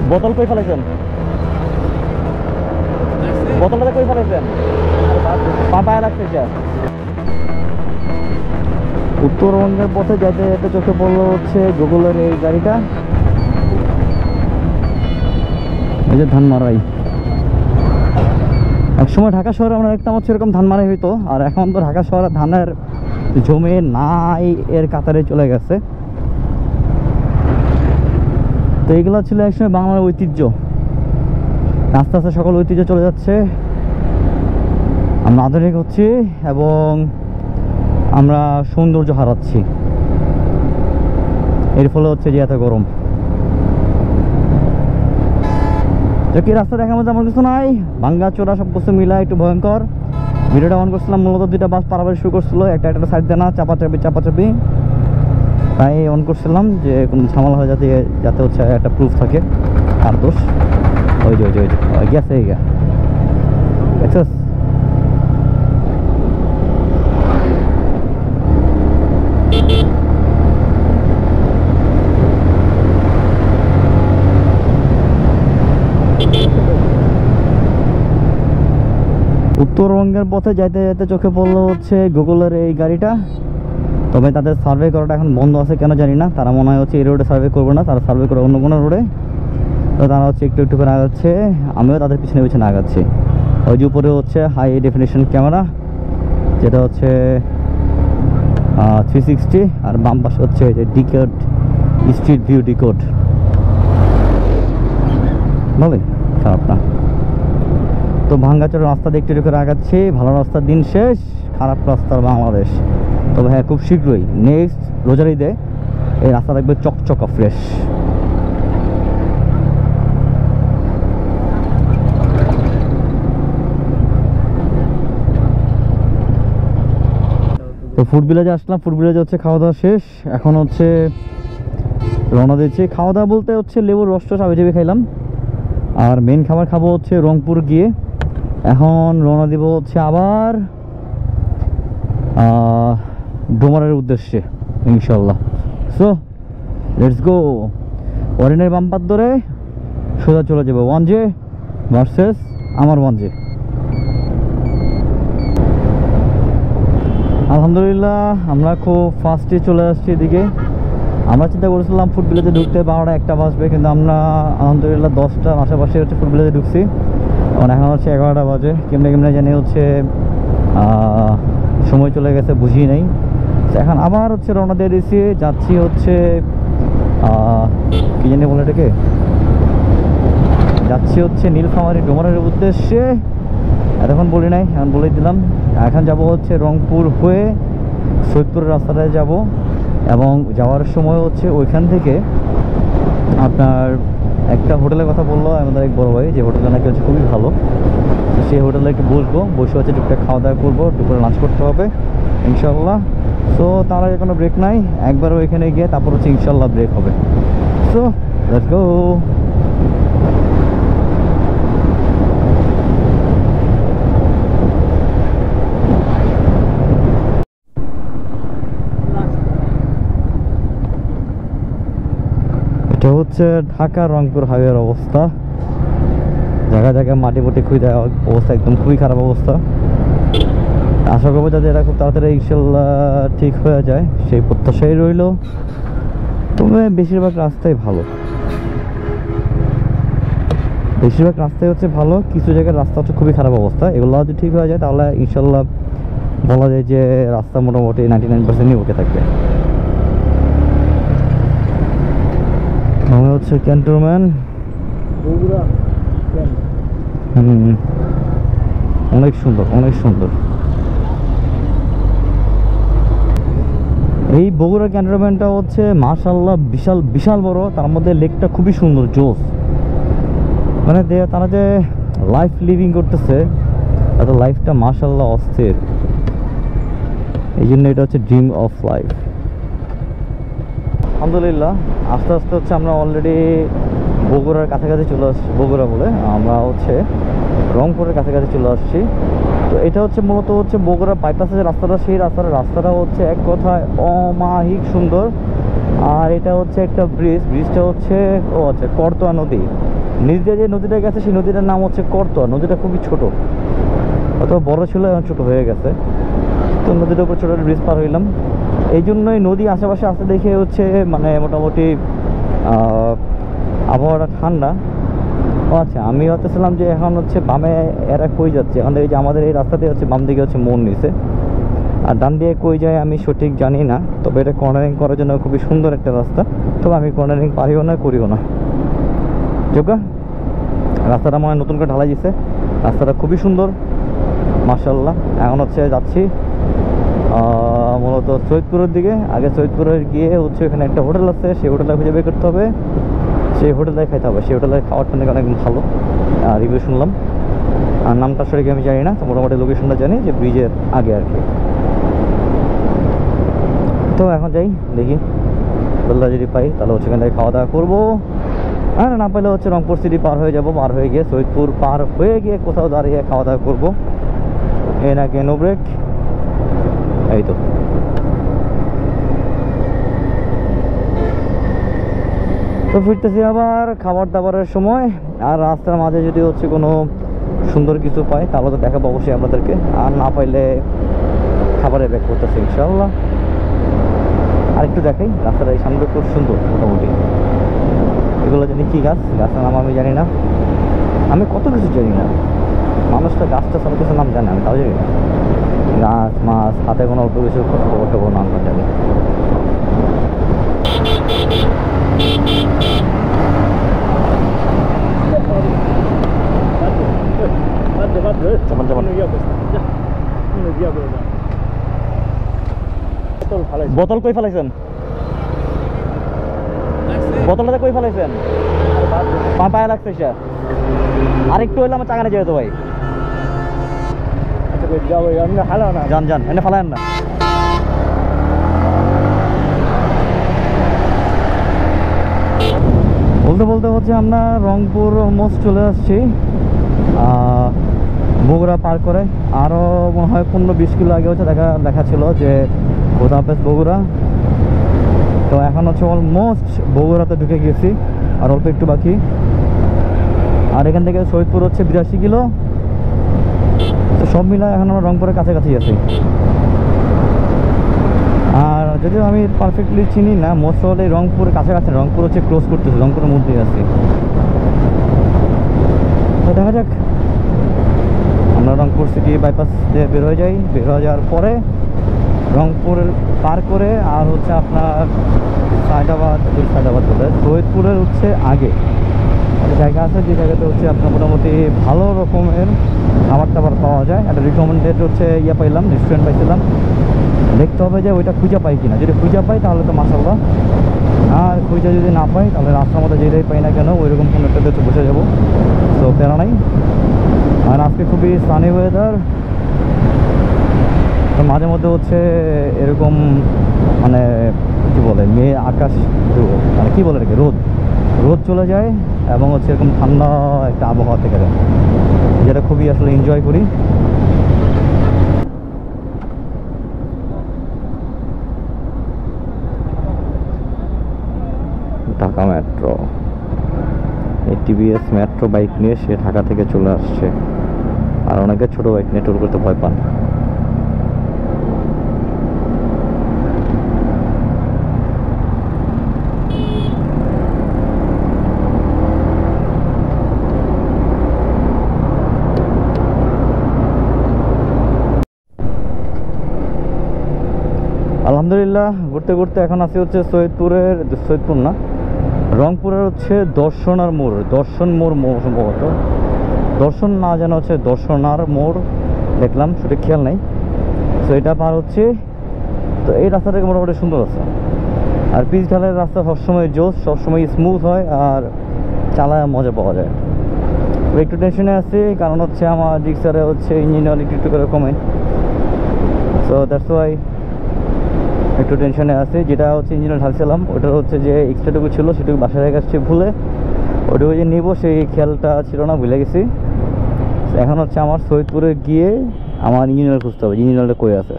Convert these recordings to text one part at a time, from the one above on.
বোতল কই ফেলাইছেন? বোতলটা কই ফেলাইছেন? পা পায়ে লাগছে। উত্তরবঙ্গের পথে যেতে যেতে চোখে পড়লো হচ্ছে গুগলের এই গাড়িটা। এই যে ধানমারাই, একসময় ঢাকা শহরে আমরা দেখতাম হচ্ছে এরকম ধানমারাই হইতো, আর এখন তো ঢাকা শহরে ধানের জমে নাই এর কাতারে চলে গেছে। তো এইগুলো ছিল একসময় বাংলার ঐতিহ্য, আস্তে আস্তে সকল ঐতিহ্য চলে যাচ্ছে, আমরা আধুনিক হচ্ছি এবং আমরা সৌন্দর্য হারাচ্ছি। এর ফলে হচ্ছে যে এত গরম। তো কি রাস্তা দেখার মধ্যে আমার কিছু নাই, ভাঙ্গা চোরা সব কিছু মিলা একটু ভয়ঙ্কর। ভিডিওটা অন করছিলাম মূলত দুইটা বাস পারাপারি শুরু করছিল, একটা সাইড দেয় না, চাপাচাপি, তাই অন করছিলাম যে কোনো ঝামেলা হয়ে যাতে হচ্ছে একটা প্রুফ থাকে আর দোষ। ওই যে গেছে এই দেখছিস? উত্তরবঙ্গের পথে যাইতে যেতে চোখে পড়লো হচ্ছে গুগলের এই গাড়িটা। তবে তাদের সার্ভে করাটা এখন বন্ধ আছে কেন জানি না, তারা মনে হয় হচ্ছে এই রোডে সার্ভে করবে না, তারা সার্ভে করে অন্য কোনো রোডে। তো তারা হচ্ছে একটু একটু করে আগাচ্ছে, আমিও তাদের পিছনে পিছনে আগাচ্ছি। ওই যে উপরে হচ্ছে হাই ডেফিনেশন ক্যামেরা, যেটা হচ্ছে 360, আর বাম পাশে হচ্ছে যে ডিকোড, স্ট্রিট ভিউ ডিকোড। ভালোই, খারাপ না। তো ভাঙ্গাচোরা রাস্তা দেখতে একটু করে আগাচ্ছি, ভালো রাস্তার দিন শেষ, খারাপ রাস্তার বাংলাদেশ। তবে হ্যাঁ, খুব শীঘ্রই নেক্সট রোজার ঈদে এই রাস্তা দেখবে চকচকা ফ্রেশ। তো ফুড ভিলেজে আসলাম, ফুড ভিলেজে হচ্ছে খাওয়া দাওয়া শেষ, এখন হচ্ছে রওনা দিচ্ছি। খাওয়া দাওয়া বলতে হচ্ছে লেবুর রস টস আবে খাইলাম, আর মেন খাবার খাবো হচ্ছে রংপুর গিয়ে। এখন রওনা দিব হচ্ছে আবার ডোমারের উদ্দেশ্যে ইনশাল্লাহ। So let's go. অরিনের বাম্পার ধরে সোজা চলে যাবো 1J ভার্সেস আমার 1J। আলহামদুলিল্লাহ আমরা খুব ফাস্টে চলে আসছি এদিকে। আমরা চিন্তা করেছিলাম ফুড ভিলেজে ঢুকতে 12টা 1টা বাজবে, কিন্তু আমরা আলহামদুলিল্লাহ 10টার আশেপাশে হচ্ছে ফুড ভিলেজে ঢুকছি। এখন হচ্ছে 11টা বাজে, কেমনে জানি হচ্ছে সময় চলে গেছে, বুঝি নাই। এখন আবার হচ্ছে রওনা দিয়ে দিয়েছি, যাচ্ছি হচ্ছে কি জানি বলে এটাকে, যাচ্ছি হচ্ছে নীলফামারী ডোমারের উদ্দেশ্যে। এতক্ষণ বলি নাই, এখন বলে দিলাম। এখন যাব হচ্ছে রংপুর হয়ে সৈয়দপুরের রাস্তাটায় যাব, এবং যাওয়ার সময় হচ্ছে ওইখান থেকে আপনার একটা হোটেলের কথা বললো আমাদের এক বড় ভাই, যে হোটেলটা নাকি হচ্ছে খুবই ভালো। তো সেই হোটেলে একটু বসবো, বসে হচ্ছে টুকটাক খাওয়া দাওয়া করবো, দুপুরে লাঞ্চ করতে হবে ইনশাল্লাহ। সো তার আগে কোনো ব্রেক নাই, একবার ওইখানে গিয়ে তারপর হচ্ছে ইনশাল্লাহ ব্রেক হবে। সো লেটস গো। এটা হচ্ছে ঢাকা রংপুর হাইওয়ের অবস্থা, জায়গা জায়গায় মাটি মুটি খুঁজে দেওয়া অবস্থা, একদম খুবই খারাপ অবস্থা। আশা করবো যাতে এটা খুব তাড়াতাড়ি ইনশাল্লাহ ঠিক হয়ে যায়, সেই প্রত্যাশাই রইল। তবে বেশিরভাগ রাস্তাই ভালো, বেশিরভাগ রাস্তাই হচ্ছে ভালো, কিছু জায়গার রাস্তা হচ্ছে খুবই খারাপ অবস্থা। এগুলো যদি ঠিক হয়ে যায় তাহলে ইনশাল্লাহ বলা যায় যে রাস্তা মোটামুটি 99%ই ওকে থাকবে। মনে হচ্ছে ক্যান্টনমেন্ট, অনেক সুন্দর, অনেক সুন্দর। এই বগুড়া ক্যান্টনমেন্টটা হচ্ছে মাশাআল্লাহ বিশাল বিশাল বড়, তার মধ্যে লেকটা খুবই সুন্দর, জোস। মানে তারা যে লাইফ লিভিং করতেছে, এত লাইফটা মাশাআল্লাহ অস্থির। এই জন্য এটা হচ্ছে ড্রিম অফ লাইফ। আলহামদুলিল্লাহ আস্তে আস্তে হচ্ছে আমরা অলরেডি বগুড়ার কাছাকাছি চলে আসছি, বগুড়া বলে আমরা হচ্ছে রংপুরের কাছাকাছি চলে আসছি। তো এটা হচ্ছে মূলত হচ্ছে বগুড়া বাইপাসের যে রাস্তাটা, সেই রাস্তাটা হচ্ছে এক কথায় অমায়িক সুন্দর। আর এটা হচ্ছে একটা ব্রিজটা হচ্ছে ও আচ্ছা করতোয়া নদী, নিচ দিয়ে যে নদীটা গেছে সেই নদীটার নাম হচ্ছে করতোয়া। নদীটা খুবই ছোট, অথবা বড় ছিল, এখন ছোট হয়ে গেছে। তো নদীটার উপর ছোটো ব্রিজ পার হইলাম। এই জন্যই নদী আশেপাশে আসতে দেখে হচ্ছে মানে মোটামুটি আবহাওয়াটা ঠান্ডা। ও আচ্ছা, আমি ভাবতেছিলাম যে এখন হচ্ছে বামে এরা কই যাচ্ছে, এখন এই যে আমাদের এই রাস্তাতে হচ্ছে বাম দিকে হচ্ছে মোড় নিছে, আর ডান দিয়ে কই যায় আমি সঠিক জানি না। তবে এটা কর্নারিং করার জন্য খুবই সুন্দর একটা রাস্তা, তবে আমি কর্নারিং পারিও না, করিও না। যোগা রাস্তাটা মনে হয় নতুন করে ঢালাই দিছে, রাস্তাটা খুবই সুন্দর মাশাআল্লাহ। এখন হচ্ছে যাচ্ছি মূলত সৈয়দপুরের দিকে। আগে সৈয়দপুরের গিয়ে হচ্ছে এখানে একটা হোটেল আছে, সেই হোটেলে খুঁজে বের করতে হবে, সেই হোটেলে খাইতে হবে। সেই হোটেলের খাবারটা নাকি অনেক ভালো, রিভিউ শুনলাম। আর নামটা সঠিক আমি জানি না, তো মোটামুটি লোকেশনটা জানি যে ব্রিজের আগে আর কি। তো এখন যাই, দেখি হোটেলটা যদি পাই তাহলে হচ্ছে এখান থেকে খাওয়া দাওয়া করবো। আর না পাইলে হচ্ছে রংপুর সিটি পার হয়ে যাব, পার হয়ে গিয়ে সৈয়দপুর পার হয়ে গিয়ে কোথাও দাঁড়িয়ে খাওয়া দাওয়া করবো। এ নাকি নো ব্রেক, এই তো। তো ফিরতেছি আবার খাবার দাবারের সময়। আর রাস্তার মাঝে যদি হচ্ছে কোনো সুন্দর কিছু পাই তাহলে তো দেখাবো অবশ্যই আপনাদেরকে, আর না পাইলে খাবারে ব্যাক করতেছি ইনশাআল্লাহ। আর একটু দেখাই, রাস্তাটা এই সামনে খুব সুন্দর মোটামুটি। এগুলো জানি কী গাছ, গাছের নাম আমি জানি না, আমি কত কিছু জানি না। মানুষটা গাছটা সব কিছু নাম জানে, আমি তাও জানি না। গাছ মাছ হাতে কোনো অল্প কিছু কোনো নাম জানি। বোতল কই ফেলাইছেন? বোতলটা কই ফেলাইছেন? পায়ে লাগছে সে। আরেকটু হইলে আমার চাঙানে যেত ভাই। যান যান, এনে ফেলায়েন না। বলতে বলতে হচ্ছে আমরা রংপুর অলমোস্ট চলে আসছি। বগুড়া পার করে আরও মনে হয় 15-20 কিলো আগে হচ্ছে দেখা ছিল যে খোদা হাফেজ বগুড়া। তো এখন হচ্ছে অলমোস্ট বগুড়াতে ঢুকে গেছি, আর অল্প একটু বাকি। আর এখান থেকে সৈয়দপুর হচ্ছে 82 কিলো। তো সব মিলায় এখন আমরা রংপুরের কাছাকাছি আছি। আর যদিও আমি পারফেক্টলি চিনি না, মোস্ট হলে রংপুরের কাছাকাছি, রংপুর হচ্ছে ক্লোজ করতেছে, রংপুরের মধ্যেই আছি। তো দেখা যাক, আমরা রংপুর সিটি বাইপাস দিয়ে বের হয়ে যাই। বের হয়ে যাওয়ার পরে রংপুর পার করে আর হচ্ছে আপনার সায়দাবাদ বলে সৈয়দপুরের হচ্ছে আগে একটা জায়গা আছে, যে জায়গাতে হচ্ছে আপনার মোটামুটি ভালো রকমের খাবার টাবার পাওয়া যায়। একটা রিকমেন্ডেড হচ্ছে পাইলাম, রেস্টুরেন্ট পাইছিলাম। দেখতে হবে যে ওইটা খুঁজে পাই কিনা, যদি খুঁজে পাই তাহলে তো মাশাআল্লাহ, আর খুঁজে যদি না পাই তাহলে রাস্তার মধ্যে যেটাই পাই না কেন ওইরকম কোনো একটাতে হচ্ছে বসে যাবো। তো প্যারা নাই। আর আজকে খুবই সানি ওয়েদার, তো মাঝে মধ্যে হচ্ছে এরকম মানে কী বলে মেয়ে আকাশ, মানে কী বলে রেখে রোদ চলে যায়, এবং হচ্ছে এরকম ঠান্ডা একটা আবহাওয়া থেকে যায়, যেটা খুবই আসলে এনজয় করি। ঢাকা মেট্রো, এই টিভিএস মেট্রো বাইক নিয়ে সে ঢাকা থেকে চলে আসছে। আর অনেকে ছোটো বাইক নিয়ে ট্যুর করতে ভয় পান। আলহামদুলিল্লাহ ঘুরতে ঘুরতে এখন আছি হচ্ছে সৈয়দপুর না, রংপুরের হচ্ছে দর্শনার মোড়, দর্শন মোড় সম্ভবত, দর্শন না যেন হচ্ছে দর্শনার মোড় দেখলাম, সেটা খেয়াল নেই। তো এটা পার হচ্ছে। তো এই রাস্তাটাকে মোটামুটি সুন্দর আছে, আর পিচ ঢালের রাস্তা সবসময় জোস, সবসময় স্মুথ হয়, আর চালায় মজা পাওয়া যায়। তো একটু টেনশনে আছি, কারণ হচ্ছে আমার রিক্সারে হচ্ছে ইঞ্জিন অয়েল একটু করে কমে। সো দ্যাটস ওয়াই একটু টেনশনে আছে। যেটা হচ্ছে ইঞ্জিনে ঢালছিলাম ওটার হচ্ছে যে এক্সট্রাটুকু ছিল সেটুকু বাসায় রেখে আসছি ভুলে, ওটুকু যে নিব সেই খেয়ালটা ছিল না, ভুলে গেছি। এখন হচ্ছে আমার সৈয়দপুরে গিয়ে আমার ইঞ্জিন অয়েল খুঁজতে হবে, ইঞ্জিন অয়েলটা কই আছে।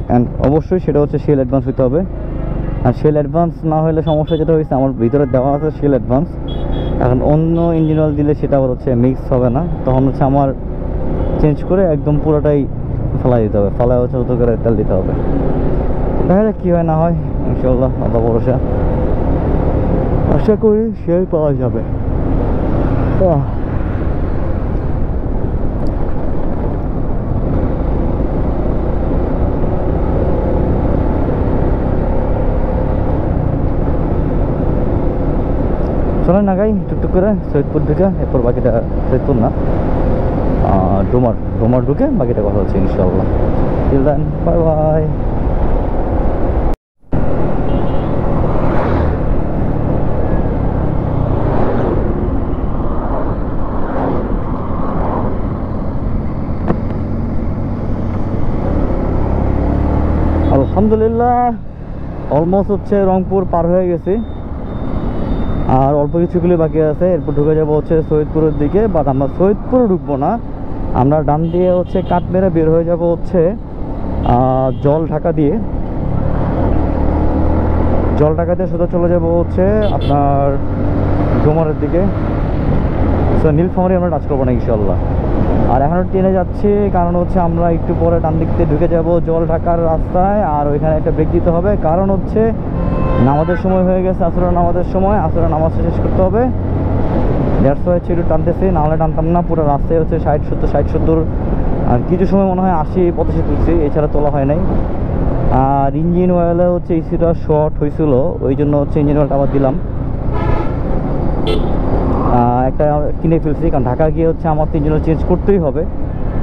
অ্যান্ড অবশ্যই সেটা হচ্ছে সেল অ্যাডভান্স হতে হবে। আর সেল অ্যাডভান্স না হলে সমস্যা যেটা হয়েছে, আমার ভিতরে দেওয়া আছে সেল অ্যাডভান্স, এখন অন্য ইঞ্জিন অয়েল দিলে সেটা আবার হচ্ছে মিক্স হবে না, তখন হচ্ছে আমার চেঞ্জ করে একদম পুরোটাই ফেলাই দিতে হবে, ফেলায় হচ্ছে নতুন করে তেল দিতে হবে। দেখা যাক কী হয় না হয়, ইনশাল্লাহ আল্লাহ ভরসা, আশা করি সে পাওয়া যাবে। চলেন না গাই টুকটুক করে সৈয়দপুর ঢুকে, এরপর বাকিটা সৈয়দপুর না ডোমার ঢুকে বাকিটা কথা হচ্ছে ইনশাল্লাহ। Till then bye bye. আলহামদুলিল্লাহ অলমোস্ট হচ্ছে রংপুর পার হয়ে গেছি, আর অল্প কিছুগুলি বাকি আছে। এরপর ঢুকে যাবো হচ্ছে সৈয়দপুরের দিকে, বাট আমরা সৈয়দপুরে ঢুকবো না, আমরা ডান দিয়ে হচ্ছে কাঠ মেরে বের হয়ে যাব হচ্ছে জল ঢাকা দিয়ে সোজা চলে যাব হচ্ছে আপনার ডোমারের দিকে। সো নীলফামারী আমরা টাচ করবো না ইনশাল্লাহ। আর এখন ট্রেনে যাচ্ছি কারণ হচ্ছে আমরা একটু পরে ডান দিক থেকে ঢুকে যাব জল ঢাকার রাস্তায়, আর ওইখানে একটা ব্রেক দিতে হবে, কারণ হচ্ছে নামাজের সময় হয়ে গেছে, আসরের নামাজের সময়, আসরের নামাজটা শেষ করতে হবে। 150 হচ্ছে একটু টানতেছি, নাহলে টানতাম না। পুরো রাস্তায় হচ্ছে 60-70 আর কিছু সময় মনে হয় 80-85 তুলছি, এছাড়া তোলা হয় নাই। আর ইঞ্জিন অয়েলে হচ্ছে ইসিটা শর্ট হয়েছিল, ওই জন্য হচ্ছে ইঞ্জিন অয়েলটা আবার দিলাম। একটা কিনে ফেলছি, কারণ ঢাকা গিয়ে হচ্ছে আমার তো ইঞ্জিন অয়েল চেঞ্জ করতেই হবে,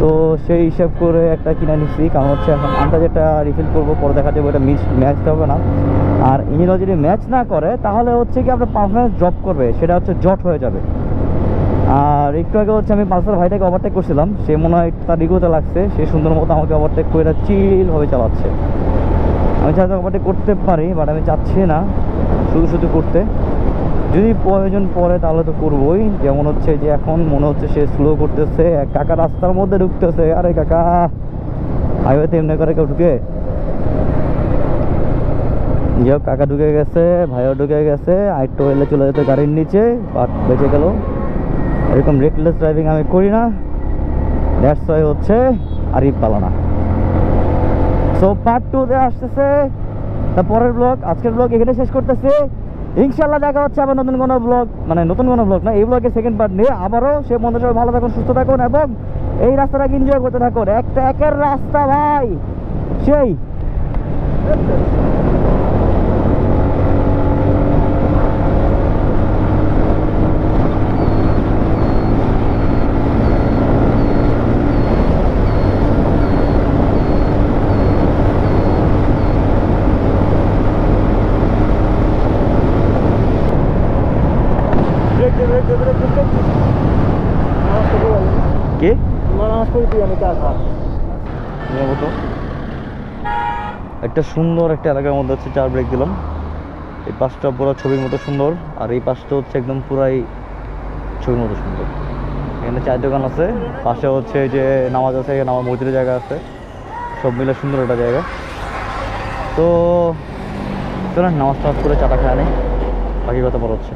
তো সেই হিসাব করে একটা কিনে নিচ্ছি। কারণ হচ্ছে এখন আমরা যেটা রিফিল করবো পরে দেখা যাবে ওটা ম্যাচ হবে না, আর ইঞ্জিন অয়েল যদি ম্যাচ না করে তাহলে হচ্ছে কি আপনার পারফরমেন্স ড্রপ করবে, সেটা হচ্ছে জট হয়ে যাবে। আর একটু আগে হচ্ছে আমি পালসার ভাইটাকে ওভারটেক করছিলাম, সে মনে হয় তার রিগোতে লাগছে, সে সুন্দর মতো আমাকে ওভারটেক করে চিলভাবে চালাচ্ছে। আমি চাইতে ওভারটেক করতে পারি, বাট আমি চাচ্ছি না শুধু করতে, যদি প্রয়োজন পড়ে তাহলে তো করবোই। যেমন হচ্ছে যে এখন মনে হচ্ছে সে স্লো করতেছে, এক কাকা রাস্তার মধ্যে ঢুকতেছে, আরে কাকা হাইওয়েতে এমনি করে কেউ ঢুকে? যাই হোক, কাকা ঢুকে গেছে, ভাইও ঢুকে গেছে, আরেকটু এলে চলে যেতে গাড়ির নিচে, বাট বেঁচে গেল। এরকম রেকলেস ড্রাইভিং আমি করি না, দ্যাটস ওয়াই হচ্ছে আরিফ পালানা। সো পার্ট 2-তে আসতেছে তারপরের ব্লগ। আজকের ব্লগ এখানে শেষ করতেছি, ইনশাল্লাহ দেখা হচ্ছে আবার নতুন কোনো ব্লগ, মানে নতুন কোনো ব্লগ না, এই ব্লগের সেকেন্ড পার্ট নিয়ে আবারও। সে মধ্যে সবাই ভালো থাকুন, সুস্থ থাকুন এবং এই রাস্তাটাকে এনজয় করতে থাকুন। একটা একের রাস্তা ভাই, সেই কি একটা সুন্দর একটা এলাকার মধ্যে হচ্ছে 4 ব্রেক দিলাম। এই পাশটা পুরো ছবির মতো সুন্দর, আর এই পাশটা হচ্ছে একদম পুরাই ছবির মতো সুন্দর। এখানে 4 দোকান আছে, পাশে হচ্ছে যে নামাজ আছে, নামাজ মসজিদের জায়গা আছে, সব মিলে সুন্দর একটা জায়গা। তো চলেন নামাজ টামাজ করে চাটা খেয়ে নেই, বাকি কথা বলা হচ্ছে।